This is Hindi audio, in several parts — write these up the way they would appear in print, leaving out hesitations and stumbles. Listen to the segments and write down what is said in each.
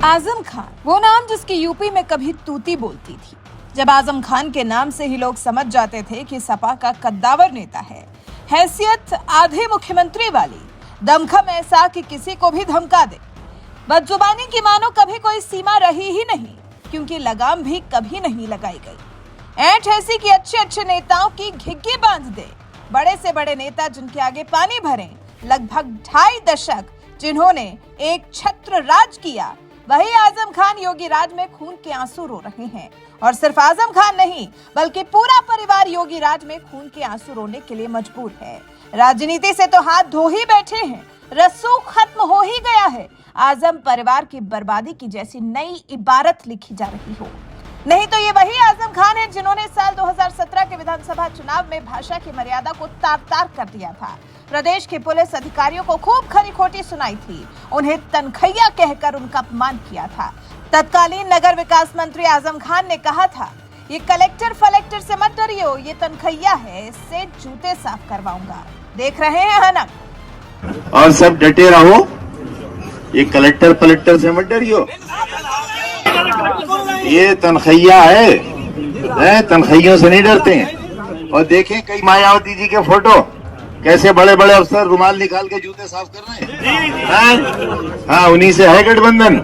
आजम खान, वो नाम जिसकी यूपी में कभी तूती बोलती थी। जब आजम खान के नाम से ही लोग समझ जाते थे कि सपा का कद्दावर नेता है। हैसियत आधे मुख्यमंत्री वाली, दमखम ऐसा कि किसी को भी धमका दे। बदजुबानी की मानो कभी कोई सीमा रही ही नहीं, क्योंकि लगाम भी कभी नहीं लगाई गई। ऐंठ ऐसी कि अच्छे अच्छे नेताओं की घिग्गी बांध दे। बड़े से बड़े नेता जिनके आगे पानी भरे, लगभग 2.5 दशक जिन्होंने एक छत्र राज किया, वही आजम खान योगी राज में खून के आंसू रो रहे हैं। और सिर्फ आजम खान नहीं, बल्कि पूरा परिवार योगी राज में खून के आंसू रोने के लिए मजबूर है। राजनीति से तो हाथ धो ही बैठे हैं, रसूख खत्म हो ही गया है। आजम परिवार की बर्बादी की जैसी नई इबारत लिखी जा रही हो। नहीं तो ये वही आजम खान है जिन्होंने साल 2017 के विधानसभा चुनाव में भाषा की मर्यादा को तार-तार कर दिया था। प्रदेश के पुलिस अधिकारियों को खूब खरी खोटी सुनाई थी, उन्हें तनखैया कहकर उनका अपमान किया था। तत्कालीन नगर विकास मंत्री आजम खान ने कहा था, ये कलेक्टर फलेक्टर से मत डरियो, ये तनखैया है, इससे जूते साफ करवाऊंगा। देख रहे हैं हनक। और सब डटे रहो, ये कलेक्टर फलेक्टर से मत डरियो, ये तनखैया है, तनखैयों से नहीं डरते हैं। और देखें कई मायावती जी के फोटो, कैसे बड़े बड़े अफसर रुमाल निकाल के जूते साफ कर रहे हैं। हाँ, उन्हीं से है गठबंधन।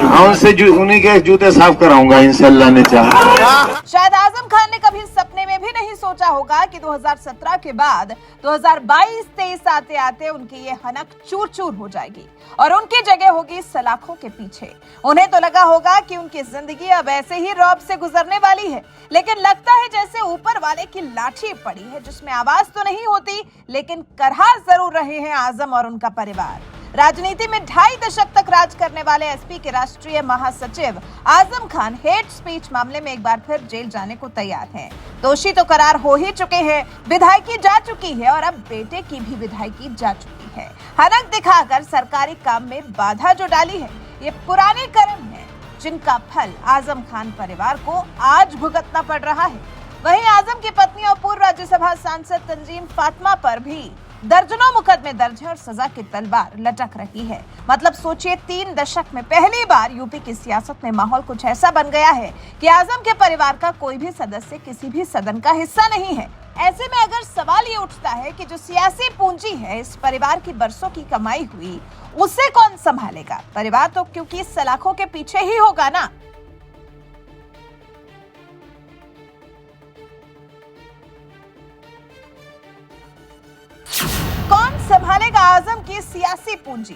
हाँ, उन्हीं के जूते साफ कराऊंगा इंशाल्लाह ने चाहा। शायद आजम खान ने कभी सपने में भी नहीं सोचा होगा कि 2017 के बाद 2022-23 आते आते उनकी ये हनक चूर चूर हो जाएगी और उनकी जगह होगी सलाखों के पीछे। उन्हें तो लगा होगा कि उनकी जिंदगी अब ऐसे ही रौब से गुजरने वाली है, लेकिन लगता है जैसे ऊपर वाले की लाठी पड़ी है, जिसमें आवाज तो नहीं होती, लेकिन करहा जरूर रहे हैं आजम और उनका परिवार। राजनीति में 2.5 दशक तक राज करने वाले एसपी के राष्ट्रीय महासचिव आजम खान हेट स्पीच मामले में एक बार फिर जेल जाने को तैयार हैं। दोषी तो करार हो ही चुके हैं, विधायकी जा चुकी है और अब बेटे की भी विधायकी जा चुकी है। हनक दिखाकर सरकारी काम में बाधा जो डाली है, ये पुराने कर्म है जिनका फल आजम खान परिवार को आज भुगतना पड़ रहा है। वहीं आजम की पत्नी और पूर्व राज्यसभा सांसद तंजीम फातिमा पर भी दर्जनों मुकदमे दर्ज है और सजा की तलवार लटक रही है। मतलब सोचिए, 3 दशक में पहली बार यूपी की सियासत में माहौल कुछ ऐसा बन गया है कि आजम के परिवार का कोई भी सदस्य किसी भी सदन का हिस्सा नहीं है। ऐसे में अगर सवाल ये उठता है कि जो सियासी पूंजी है इस परिवार की बरसों की कमाई हुई, उसे कौन संभालेगा? परिवार तो क्योंकि सलाखों के पीछे ही होगा ना। कौन संभालेगा आजम की सियासी पूंजी?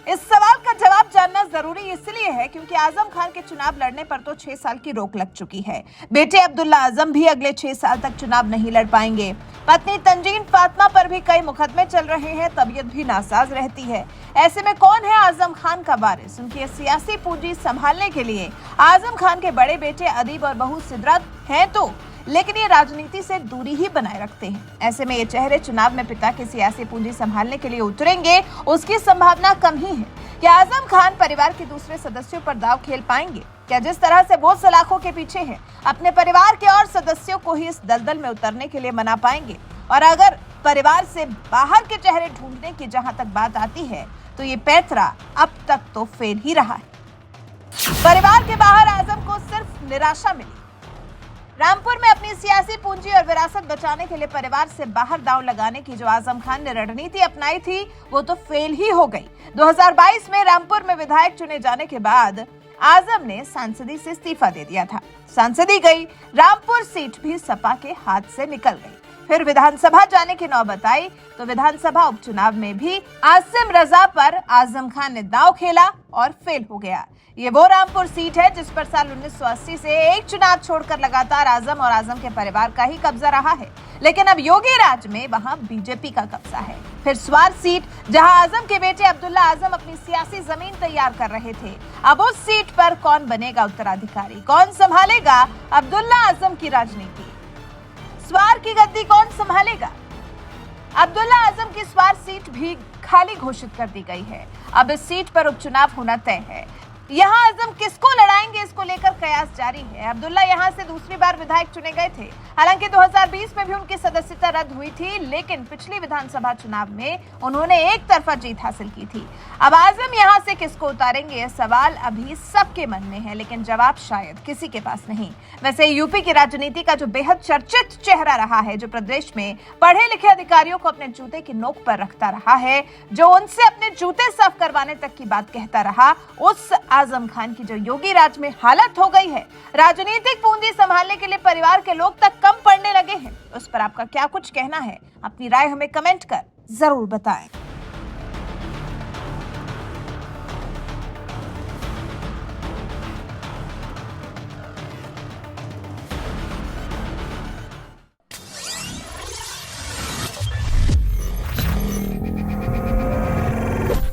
इस सवाल का जवाब जानना जरूरी इसलिए है क्योंकि आजम खान के चुनाव लड़ने पर तो 6 साल की रोक लग चुकी है। बेटे अब्दुल्ला आजम भी अगले 6 साल तक चुनाव नहीं लड़ पाएंगे। पत्नी तंजीम फातिमा पर भी कई मुकदमे चल रहे हैं, तबीयत भी नासाज रहती है। ऐसे में कौन है आजम खान का वारिस? उनकी सियासी पूंजी संभालने के लिए आजम खान के बड़े बेटे अदीब और बहू सिद्रत हैं तो, लेकिन ये राजनीति से दूरी ही बनाए रखते हैं। ऐसे में ये चेहरे चुनाव में पिता की सियासी पूंजी संभालने के लिए उतरेंगे, उसकी संभावना कम ही है। क्या आजम खान परिवार के दूसरे सदस्यों पर दांव खेल पाएंगे? क्या जिस तरह से वो सलाखों के पीछे हैं, अपने परिवार के और सदस्यों को ही इस दलदल में उतरने के लिए मना पाएंगे? और अगर परिवार से बाहर के चेहरे ढूंढने की जहां तक बात आती है, तो ये पैंतरा अब तक तो फेल ही रहा है। परिवार के बाहर आजम को सिर्फ निराशा मिली। रामपुर में अपनी सियासी पूंजी और विरासत बचाने के लिए परिवार से बाहर दांव लगाने की जो आजम खान ने रणनीति अपनाई थी, वो तो फेल ही हो गई। 2022 में रामपुर में विधायक चुने जाने के बाद आजम ने सांसदी से इस्तीफा दे दिया था। सांसदी गई, रामपुर सीट भी सपा के हाथ से निकल गई। फिर विधानसभा जाने की नौबत आई तो विधानसभा उपचुनाव में भी आसिम रजा पर आजम खान ने दांव खेला और फेल हो गया। ये वो रामपुर सीट है जिस पर साल 1980 से एक चुनाव छोड़कर लगातार आजम और आजम के परिवार का ही कब्जा रहा है, लेकिन अब योगी राज में वहां बीजेपी का कब्जा है। फिर स्वार सीट, जहां आजम के बेटे अब्दुल्ला आजम अपनी सियासी जमीन तैयार कर रहे थे, अब उस सीट पर कौन बनेगा उत्तराधिकारी? कौन संभालेगा अब्दुल्ला आजम की राजनीति? स्वार की गद्दी कौन संभालेगा? अब्दुल्ला आजम की स्वार सीट भी खाली घोषित कर दी गई है। अब इस सीट पर उपचुनाव होना तय है। यहाँ आजम किसको लड़ाएंगे, इसको लेकर कयास जारी है। अब्दुल्ला यहाँ से दूसरी बार विधायक चुने गए थे। हालांकि 2020 में भी उनकी सदस्यता रद्द हुई थी, लेकिन पिछली विधानसभा चुनाव में उन्होंने एक तरफा जीत हासिल की थी। अब आजम यहाँ से किसको उतारेंगे, यह सवाल अभी सबके मन में है, लेकिन जवाब शायद किसी के पास नहीं। वैसे यूपी की राजनीति का जो बेहद चर्चित चेहरा रहा है, जो प्रदेश में पढ़े लिखे अधिकारियों को अपने जूते की नोक पर रखता रहा है, जो उनसे अपने जूते साफ करवाने तक की बात कहता रहा, उस आजम खान की जो योगी राज में हालत हो गई है, राजनीतिक पूंजी संभालने के लिए परिवार के लोग तक कम पड़ने लगे हैं। उस पर आपका क्या कुछ कहना है? अपनी राय हमें कमेंट कर जरूर बताएं।